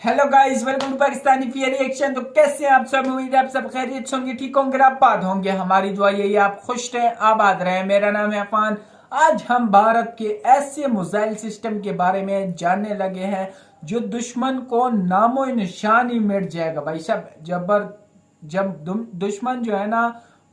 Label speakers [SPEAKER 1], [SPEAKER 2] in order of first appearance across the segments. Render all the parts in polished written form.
[SPEAKER 1] Hello guys, welcome to Pakistani fear reaction. तो कैसे हैं आप सब? उम्मीद है आप सब खैरियत से होंगे, ठीक होंगे, आबाद होंगे। हमारी दुआ यही आप खुश रहें, आबाद रहें। मेरा नाम है अफान। आज हम भारत के ऐसे मिसाइल सिस्टम के बारे में जानने लगे हैं जो दुश्मन को नामो निशान ही मिट जाएगा। भाई साहब जब दुश्मन जो है ना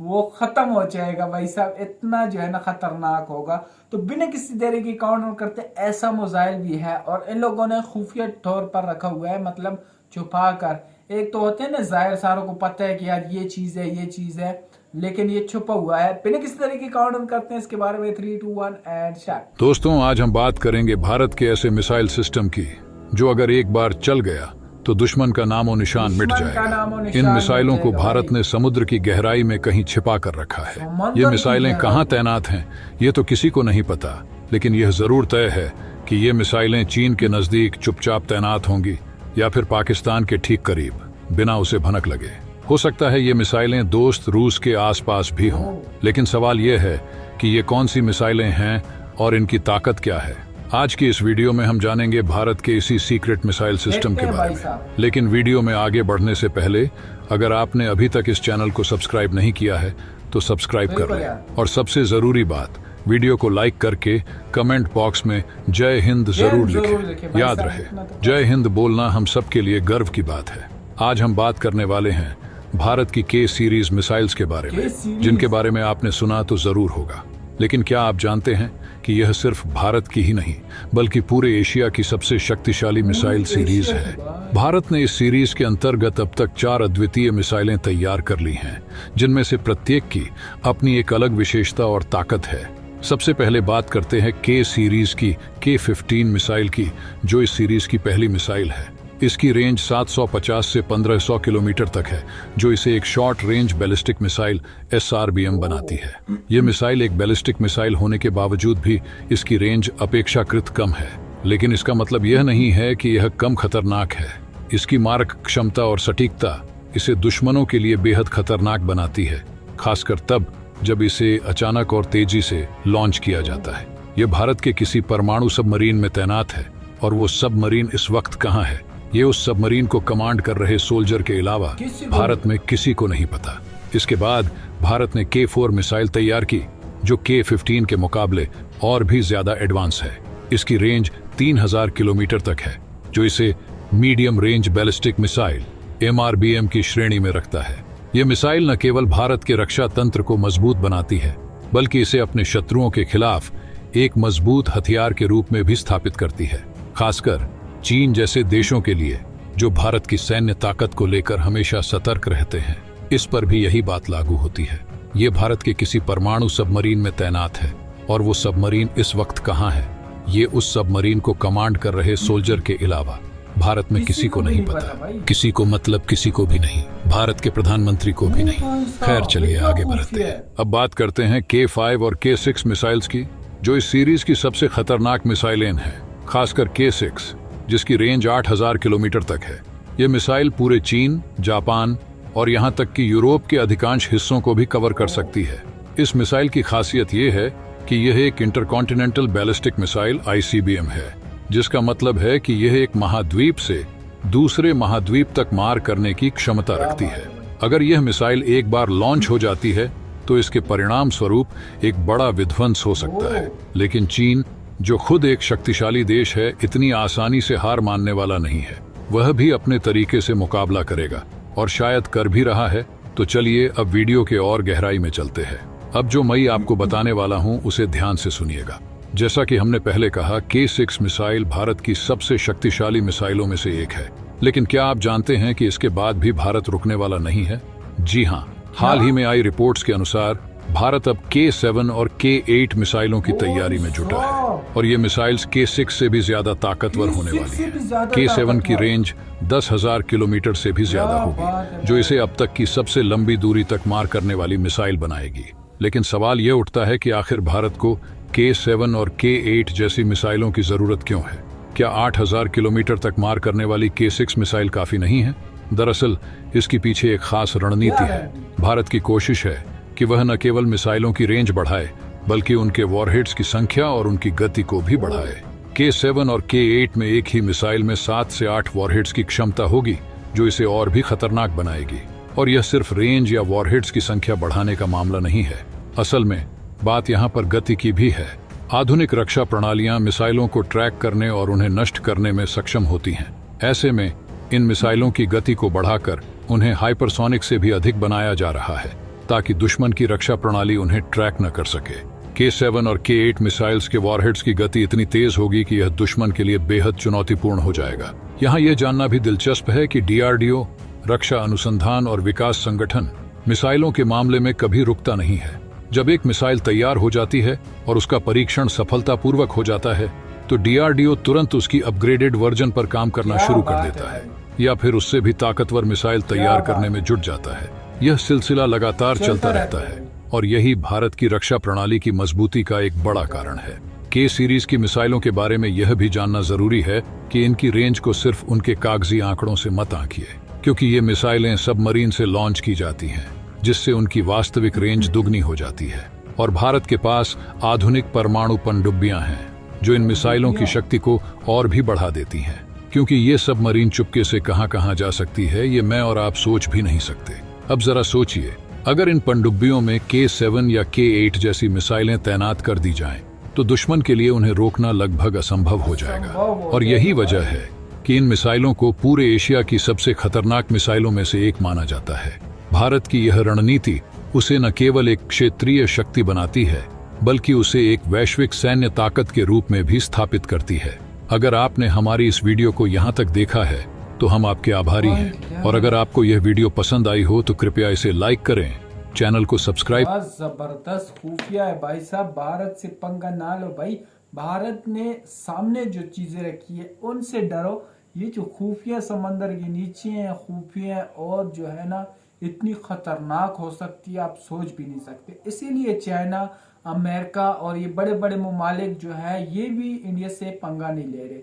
[SPEAKER 1] वो खत्म हो जाएगा भाई साहब, इतना जो है ना खतरनाक होगा। तो बिना किसी देरी की काउंट करते, ऐसा मिसाइल भी है और इन लोगों ने खुफिया तौर पर रखा हुआ है, मतलब छुपा कर। एक तो होते हैं ना जाहिर, सारों को पता है कि यार ये चीज है, ये चीज है, लेकिन ये छुपा हुआ है। बिना किसी तरह की काउंट करते हैं इसके बारे में। 3, 2, 1 एंड स्टार्ट।
[SPEAKER 2] दोस्तों, आज हम बात करेंगे भारत के ऐसे मिसाइल सिस्टम की जो अगर एक बार चल गया तो दुश्मन का नामो निशान मिट जाएगा। इन मिसाइलों को भारत ने समुद्र की गहराई में कहीं छिपा कर रखा है। ये मिसाइलें कहाँ तैनात हैं ये तो किसी को नहीं पता, लेकिन यह जरूर तय है कि ये मिसाइलें चीन के नजदीक चुपचाप तैनात होंगी या फिर पाकिस्तान के ठीक करीब, बिना उसे भनक लगे। हो सकता है ये मिसाइलें दोस्त रूस के आसपास भी हों, लेकिन सवाल यह है कि ये कौन सी मिसाइलें हैं और इनकी ताकत क्या है। आज की इस वीडियो में हम जानेंगे भारत के इसी सीक्रेट मिसाइल सिस्टम के बारे में। लेकिन वीडियो में आगे बढ़ने से पहले अगर आपने अभी तक इस चैनल को सब्सक्राइब नहीं किया है तो सब्सक्राइब कर लें, और सबसे जरूरी बात, वीडियो को लाइक करके कमेंट बॉक्स में जय हिंद जरूर लिखें। याद रहे, जय हिंद बोलना हम सबके लिए गर्व की बात है। आज हम बात करने वाले हैं भारत की के सीरीज मिसाइल्स के बारे में, जिनके बारे में आपने सुना तो जरूर होगा। लेकिन क्या आप जानते हैं कि यह सिर्फ भारत की ही नहीं बल्कि पूरे एशिया की सबसे शक्तिशाली मिसाइल सीरीज है। भारत ने इस सीरीज के अंतर्गत अब तक 4 अद्वितीय मिसाइलें तैयार कर ली हैं, जिनमें से प्रत्येक की अपनी एक अलग विशेषता और ताकत है। सबसे पहले बात करते हैं के सीरीज की K-15 मिसाइल की, जो इस सीरीज की पहली मिसाइल है। इसकी रेंज 750 से 1500 किलोमीटर तक है, जो इसे एक short range ballistic missile SRBM बनाती है। यह मिसाइल एक बैलिस्टिक मिसाइल होने के बावजूद भी इसकी रेंज अपेक्षाकृत कम है, लेकिन इसका मतलब यह नहीं है कि यह कम खतरनाक है। इसकी मारक क्षमता और सटीकता इसे दुश्मनों के लिए बेहद खतरनाक बनाती है, खासकर तब जब इसे अचानक और तेजी से लॉन्च किया जाता है। यह भारत के किसी परमाणु सबमरीन में तैनात है, और वो सबमरीन इस वक्त कहाँ है ये उस सबमरीन को कमांड कर रहे सोल्जर के अलावा भारत में किसी को नहीं पता। इसके बाद भारत ने K-4 मिसाइल तैयार की, जो K-15 के मुकाबले और भी ज्यादा एडवांस है। इसकी रेंज 3000 किलोमीटर तक है, जो इसे medium range ballistic missile MRBM की श्रेणी में रखता है। यह मिसाइल न केवल भारत के रक्षा तंत्र को मजबूत बनाती है, बल्कि इसे अपने शत्रुओं के खिलाफ एक मजबूत हथियार के रूप में भी स्थापित करती है, खासकर चीन जैसे देशों के लिए जो भारत की सैन्य ताकत को लेकर हमेशा सतर्क रहते हैं। इस पर भी यही बात लागू होती है। ये भारत के किसी परमाणु सबमरीन में तैनात है, और वो सबमरीन इस वक्त कहाँ है ये उस सबमरीन को कमांड कर रहे सोल्जर के अलावा भारत में किसी को नहीं पता। किसी को मतलब किसी को भी नहीं, भारत के प्रधानमंत्री को भी नहीं। खैर, चलिए आगे बढ़ते हैं। अब बात करते हैं K-5 और K-6 मिसाइल्स की, जो इस सीरीज की सबसे खतरनाक मिसाइलें हैं। खासकर K-6, जिसकी रेंज 8000 किलोमीटर तक है। यह मिसाइल पूरे चीन, जापान और यहाँ तक कि यूरोप के अधिकांश हिस्सों को भी कवर कर सकती है। इस मिसाइल की खासियत यह है कि यह एक इंटरकॉन्टिनेंटल बैलिस्टिक मिसाइल ICBM है, जिसका मतलब है कि यह एक महाद्वीप से दूसरे महाद्वीप तक मार करने की क्षमता रखती है। अगर यह मिसाइल एक बार लॉन्च हो जाती है तो इसके परिणाम स्वरूप एक बड़ा विध्वंस हो सकता है। लेकिन चीन, जो खुद एक शक्तिशाली देश है, इतनी आसानी से हार मानने वाला नहीं है। वह भी अपने तरीके से मुकाबला करेगा, और शायद कर भी रहा है। तो चलिए अब वीडियो के और गहराई में चलते हैं। अब जो मैं आपको बताने वाला हूं उसे ध्यान से सुनिएगा। जैसा कि हमने पहले कहा, K-6 मिसाइल भारत की सबसे शक्तिशाली मिसाइलों में से एक है। लेकिन क्या आप जानते हैं कि इसके बाद भी भारत रुकने वाला नहीं है? जी हाँ, हाल ही में आई रिपोर्ट्स के अनुसार भारत अब K-7 और K-8 मिसाइलों की तैयारी में जुटा है, और ये मिसाइल्स K-6 से भी ज्यादा ताकतवर होने वाली है। K-7 की रेंज 10,000 किलोमीटर से भी ज्यादा होगी, जो इसे अब तक की सबसे लंबी दूरी तक मार करने वाली मिसाइल बनाएगी। लेकिन सवाल यह उठता है कि आखिर भारत को K-7 और K-8 जैसी मिसाइलों की जरूरत क्यों है? क्या 8000 किलोमीटर तक मार करने वाली K-6 मिसाइल काफी नहीं है? दरअसल इसके पीछे एक खास रणनीति है। भारत की कोशिश है कि वह न केवल मिसाइलों की रेंज बढ़ाए, बल्कि उनके वॉरहेड्स की संख्या और उनकी गति को भी बढ़ाए। K7 और K8 में एक ही मिसाइल में 7 से 8 वॉरहेड्स की क्षमता होगी, जो इसे और भी खतरनाक बनाएगी। और यह सिर्फ रेंज या वॉरहेड्स की संख्या बढ़ाने का मामला नहीं है। असल में बात यहाँ पर गति की भी है। आधुनिक रक्षा प्रणालियां मिसाइलों को ट्रैक करने और उन्हें नष्ट करने में सक्षम होती हैं। ऐसे में इन मिसाइलों की गति को बढ़ाकर उन्हें हाइपरसोनिक से भी अधिक बनाया जा रहा है, ताकि दुश्मन की रक्षा प्रणाली उन्हें ट्रैक न कर सके। K7 और K8 मिसाइल्स के वॉरहेड्स की गति इतनी तेज होगी कि यह दुश्मन के लिए बेहद चुनौतीपूर्ण हो जाएगा। यहाँ यह जानना भी दिलचस्प है कि DRDO, रक्षा अनुसंधान और विकास संगठन, मिसाइलों के मामले में कभी रुकता नहीं है। जब एक मिसाइल तैयार हो जाती है और उसका परीक्षण सफलतापूर्वक हो जाता है, तो DRDO तुरंत उसकी अपग्रेडेड वर्जन पर काम करना शुरू कर देता है या फिर उससे भी ताकतवर मिसाइल तैयार करने में जुट जाता है। यह सिलसिला लगातार चलता रहता है और यही भारत की रक्षा प्रणाली की मजबूती का एक बड़ा कारण है। K सीरीज की मिसाइलों के बारे में यह भी जानना जरूरी है कि इनकी रेंज को सिर्फ उनके कागजी आंकड़ों से मत आंकिए, क्योंकि ये मिसाइलें सबमरीन से लॉन्च की जाती हैं, जिससे उनकी वास्तविक रेंज दुगनी हो जाती है। और भारत के पास आधुनिक परमाणु पनडुब्बियां हैं, जो इन मिसाइलों की शक्ति को और भी बढ़ा देती हैं। क्योंकि ये सबमरीन चुपके से कहां-कहां जा सकती है, ये मैं और आप सोच भी नहीं सकते। अब जरा सोचिए, अगर इन पनडुब्बियों में K7 या K8 जैसी मिसाइलें तैनात कर दी जाएं, तो दुश्मन के लिए उन्हें रोकना लगभग असंभव हो जाएगा। और यही वजह है कि इन मिसाइलों को पूरे एशिया की सबसे खतरनाक मिसाइलों में से एक माना जाता है। भारत की यह रणनीति उसे न केवल एक क्षेत्रीय शक्ति बनाती है, बल्कि उसे एक वैश्विक सैन्य ताकत के रूप में भी स्थापित करती है। अगर आपने हमारी इस वीडियो को यहाँ तक देखा है, तो हम आपके आभारी हैं। और अगर आपको यह वीडियो पसंद आई हो तो कृपया इसे लाइक करें, चैनल को सब्सक्राइब।
[SPEAKER 1] जबरदस्त खुफिया है भाई साहब, भारत से पंगा ना लो भाई। भारत ने सामने जो चीजें रखी है उनसे डरो। ये जो खुफिया समंदर के नीचे है खुफिया, और जो है ना इतनी खतरनाक हो सकती है आप सोच भी नहीं सकते। इसीलिए चाइना, अमेरिका और ये बड़े बड़े ममालिक जो है ये भी इंडिया से पंगा नहीं ले रहे।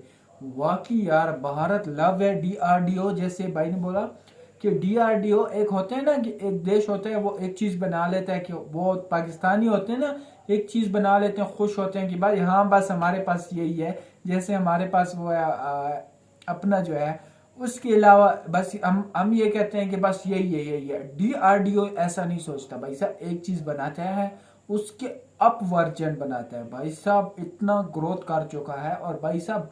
[SPEAKER 1] वाकई यार भारत लव है। DRDO जैसे भाई ने बोला कि DRDO एक होते हैं ना कि एक देश होता है वो एक चीज बना लेता है, कि वो पाकिस्तानी होते हैं ना एक चीज बना लेते हैं, खुश होते हैं कि भाई हाँ बस हमारे पास यही है। जैसे हमारे पास वो है अपना जो है, उसके अलावा बस हम ये कहते हैं कि बस यही है। DRDO ऐसा नहीं सोचता भाई साहब, एक चीज बनाता है उसके अप वर्जन बनाता है भाई साहब। इतना ग्रोथ कर चुका है। और भाई साहब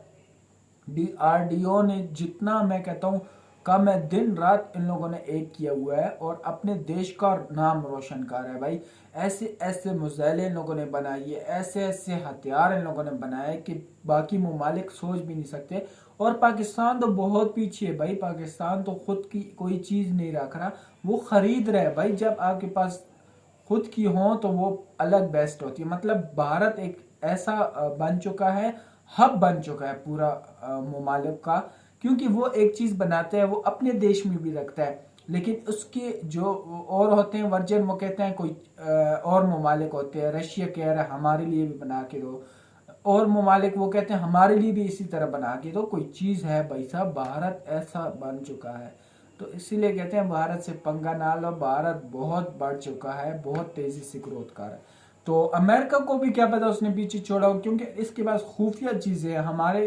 [SPEAKER 1] DRDO ने जितना मैं कहता हूँ कम है, दिन रात इन लोगों ने एक किया हुआ है और अपने देश का नाम रोशन कर रहा है भाई। ऐसे ऐसे मिसाइलें इन लोगों ने बनाई है, ऐसे ऐसे हथियार इन लोगों ने बनाए कि बाकी ममालिक सोच भी नहीं सकते। और पाकिस्तान तो बहुत पीछे है भाई। पाकिस्तान तो खुद की कोई चीज नहीं रख रहा, वो खरीद रहा है भाई। जब आपके पास खुद की हो तो वो अलग बेस्ट होती है। मतलब भारत एक ऐसा बन चुका है, हब बन चुका है पूरा ममालिक का, क्योंकि वो एक चीज बनाते हैं वो अपने देश में भी रखता है, लेकिन उसके जो और होते हैं वर्जन वो कहते हैं कोई और ममालिक होते हैं। रशिया कह रहा है हमारे लिए भी बना के दो, और ममालिक वो कहते हैं हमारे लिए भी इसी तरह बना के दो। कोई चीज है भाई साहब, भारत ऐसा बन चुका है। तो इसीलिए कहते हैं भारत से पंगा ना लो, भारत बहुत बढ़ चुका है, बहुत तेजी से ग्रोथ कर रहा है। तो अमेरिका को भी क्या पता उसने पीछे छोड़ा हो, क्योंकि इसके पास खुफिया चीजें हमारे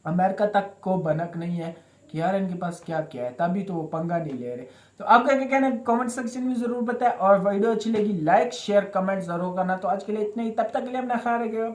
[SPEAKER 1] अमेरिका तक को बनक नहीं है कि यार इनके पास क्या क्या है, तभी तो वो पंगा नहीं ले रहे। तो आपका क्या कहना है कमेंट सेक्शन में जरूर बताएं, और वीडियो अच्छी लगी लाइक शेयर कमेंट जरूर करना। तो आज के लिए इतना ही, तब तक के लिए अपना ख्याल रखिएगा।